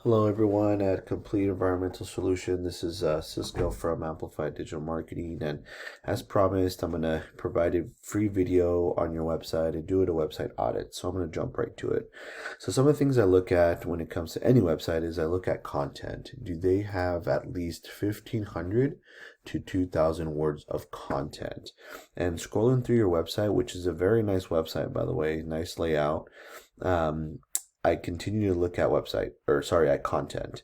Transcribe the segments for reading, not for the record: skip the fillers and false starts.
Hello everyone at Complete Environmental Solution. This is Cisco from Amplified Digital Marketing, and as promised, I'm going to provide a free video on your website and do a website audit. So I'm going to jump right to it. So some of the things I look at when it comes to any website is I look at content. Do they have at least 1,500 to 2,000 words of content? And scrolling through your website, which is a very nice website, by the way, nice layout. I continue to look at content,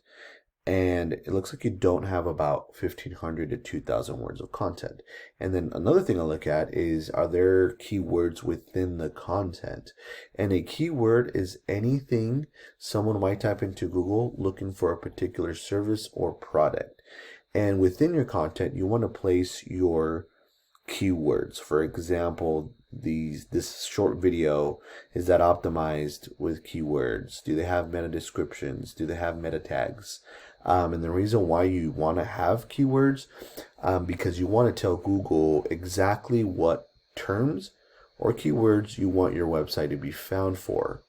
and it looks like you don't have about 1,500 to 2,000 words of content. And then another thing I look at is, are there keywords within the content? And a keyword is anything someone might type into Google looking for a particular service or product. And within your content, you want to place your keywords. For example, this short video, is that optimized with keywords? Do they have meta descriptions? Do they have meta tags? And the reason why you want to have keywords, because you want to tell Google exactly what terms or keywords you want your website to be found for.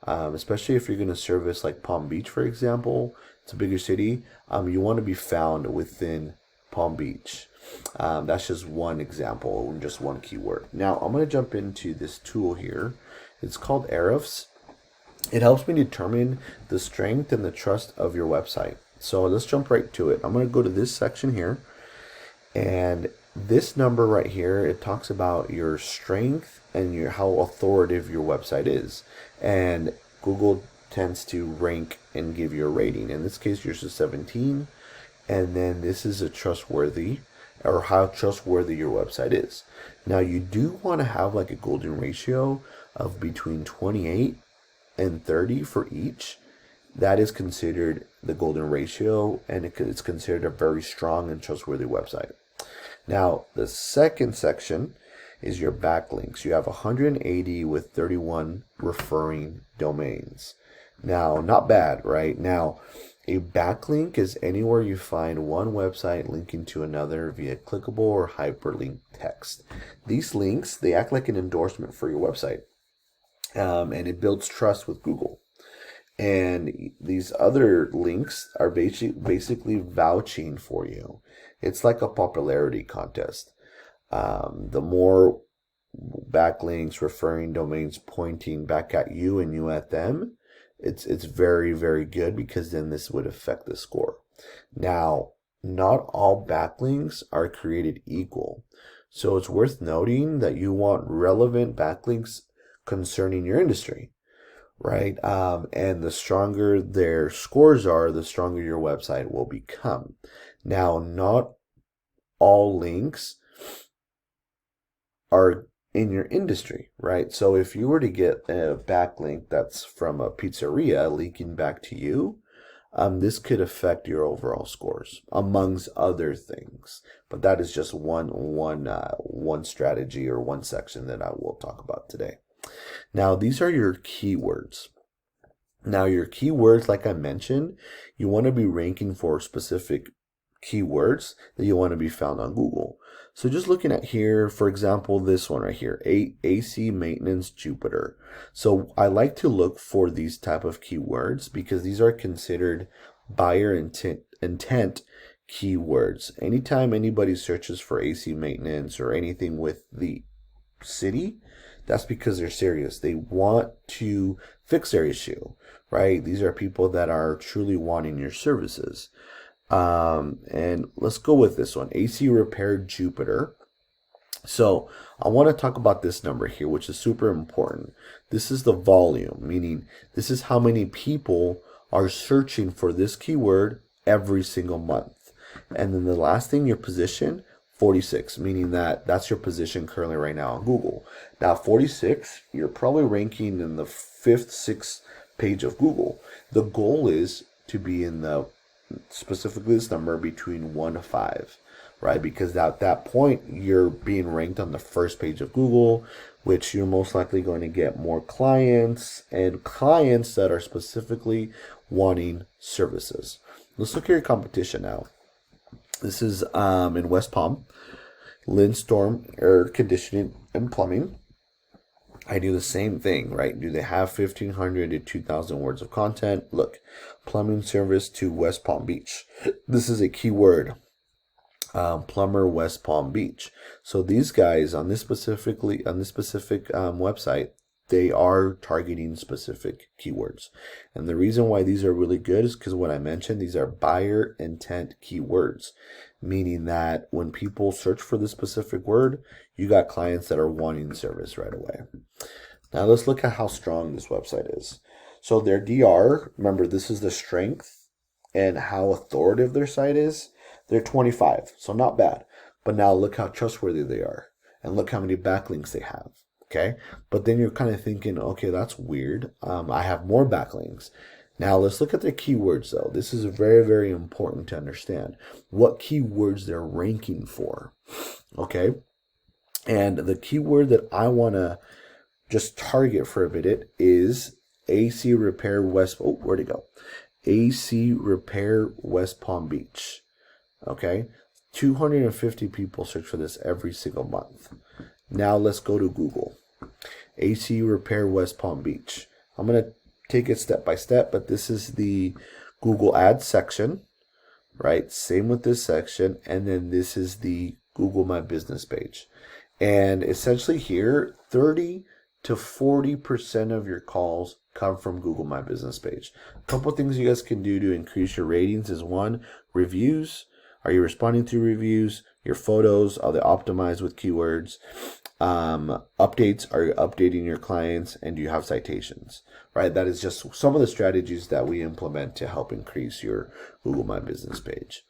Especially if you're going to service like Palm Beach, for example, it's a bigger city. You want to be found within Palm Beach. That's just one example, just one keyword. Now I'm going to jump into this tool here. It's called Ahrefs. It helps me determine the strength and the trust of your website. So let's jump right to it. I'm going to go to this section here, and this number right here, it talks about your strength and how authoritative your website is. And Google tends to rank and give you a rating. In this case, yours is 17. And then this is a trustworthy, or how trustworthy your website is. Now you do want to have like a golden ratio of between 28 and 30 for each. That is considered the golden ratio, and it's considered a very strong and trustworthy website. Now the second section is your backlinks. You have 180 with 31 referring domains. Now, not bad, right? Now, a backlink is anywhere you find one website linking to another via clickable or hyperlink text. These links, they act like an endorsement for your website, and it builds trust with Google. And these other links are basically vouching for you. It's like a popularity contest. The more backlinks, referring domains pointing back at you and you at them, it's very, very good, because then this would affect the score. Now, not all backlinks are created equal. So it's worth noting that you want relevant backlinks concerning your industry, right? And the stronger their scores are, the stronger your website will become. Now, not all links are in your industry, right? So if you were to get a backlink that's from a pizzeria linking back to you, this could affect your overall scores, amongst other things. But that is just one strategy or one section that I will talk about today. Now, these are your keywords. Now, your keywords, like I mentioned, you want to be ranking for specific keywords that you want to be found on Google. So just looking at here, for example, this one right here, AC maintenance Jupiter. So I like to look for these type of keywords because these are considered buyer intent keywords. Anytime anybody searches for AC maintenance or anything with the city, that's because they're serious. They want to fix their issue, right? These are people that are truly wanting your services. And let's go with this one, AC Repair Jupiter. So I want to talk about this number here, which is super important. This is the volume, meaning this is how many people are searching for this keyword every single month. And then the last thing, your position, 46, meaning that's your position currently right now on Google. Now 46, you're probably ranking in the 5th, 6th page of Google. The goal is to be in the, specifically this number, between 1 to 5, right? Because at that point you're being ranked on the first page of Google, which you're most likely going to get more clients, and clients that are specifically wanting services. Let's look at your competition now. This is in West Palm, Lindstrom Air Conditioning and Plumbing. I do the same thing, right? Do they have 1,500 to 2,000 words of content? Look, plumbing service to West Palm Beach. This is a keyword. Plumber West Palm Beach. So these guys on this specific website, they are targeting specific keywords. And the reason why these are really good is because what I mentioned, these are buyer intent keywords, meaning that when people search for this specific word, you got clients that are wanting service right away. Now let's look at how strong this website is. So their DR, remember this is the strength and how authoritative their site is. They're 25, so not bad. But now look how trustworthy they are. And look how many backlinks they have. Okay? But then you're kind of thinking, okay, that's weird. I have more backlinks. Now let's look at their keywords though. This is very, very important to understand what keywords they're ranking for. Okay? And the keyword that I want to just target for a bit is AC Repair West. Oh, where'd it go? AC Repair West Palm Beach. Okay, 250 people search for this every single month. Now let's go to Google. AC Repair West Palm Beach. I'm going to take it step by step, but this is the Google Ads section, right? Same with this section. And then this is the Google My Business page. And essentially here, 30 to 40% of your calls come from Google My Business page. A couple of things you guys can do to increase your ratings is one, reviews. Are you responding to reviews? Your photos, are they optimized with keywords? Updates, are you updating your clients? And do you have citations? Right? That is just some of the strategies that we implement to help increase your Google My Business page.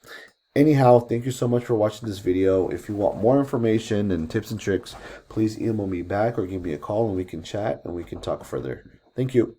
Anyhow, thank you so much for watching this video. If you want more information and tips and tricks, please email me back or give me a call and we can chat and we can talk further. Thank you.